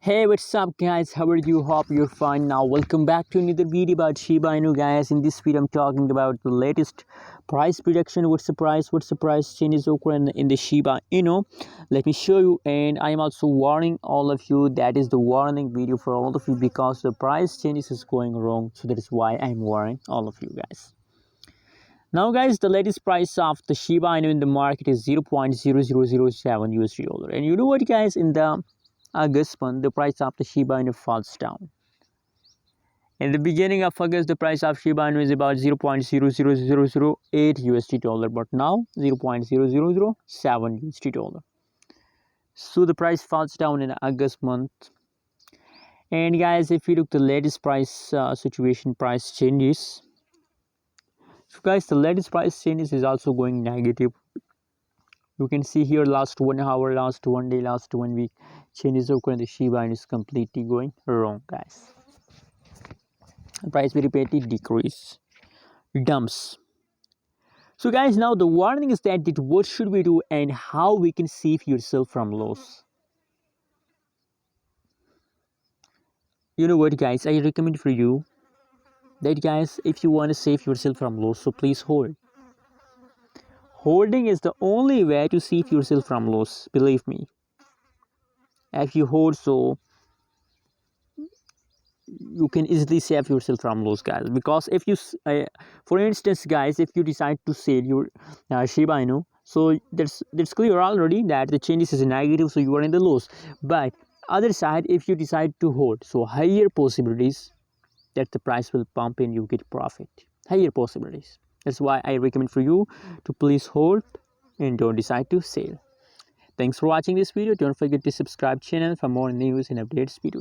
Hey, what's up guys? How are you? Hope you're fine. Now welcome back to another video about Shiba Inu, guys. In this video I'm talking about the latest price prediction. What's the price changes occurring in the Shiba Inu. Let me show you, and I am also warning all of you. That is the warning video for all of you because the price changes is going wrong. So that is why I'm warning all of you guys. Now guys, the latest price of the Shiba Inu in the market is 0.0007 USD dollar. And you know what guys, in the August month, the price of the Shiba Inu falls down. In the beginning of August, the price of Shiba Inu is about 0.00008 USD dollar, but now 0.0007 USD dollar. So the price falls down in August month. And guys, if you look the latest price price changes. So guys, the latest price changes is also going negative. You can see here last 1 hour, last 1 day, last 1 week changes occurring. The Shiba Inu is completely going wrong, guys. Price very rapidly decrease, dumps. So guys, now the warning is that what should we do and how we can save yourself from loss. You know what guys, I recommend for you that guys, if you want to save yourself from loss, so please hold. Holding is the only way to save yourself from loss, believe me. If you hold, so you can easily save yourself from loss, guys. Because if you for instance guys, if you decide to sell your Shiba Inu, so that's clear already that the changes is negative, so you are in the loss. But other side, if you decide to hold, so higher possibilities that the price will pump and you get profit, higher possibilities. That's why I recommend for you to please hold and don't decide to sell. Thanks for watching this video. Don't forget to subscribe channel for more news and updates videos.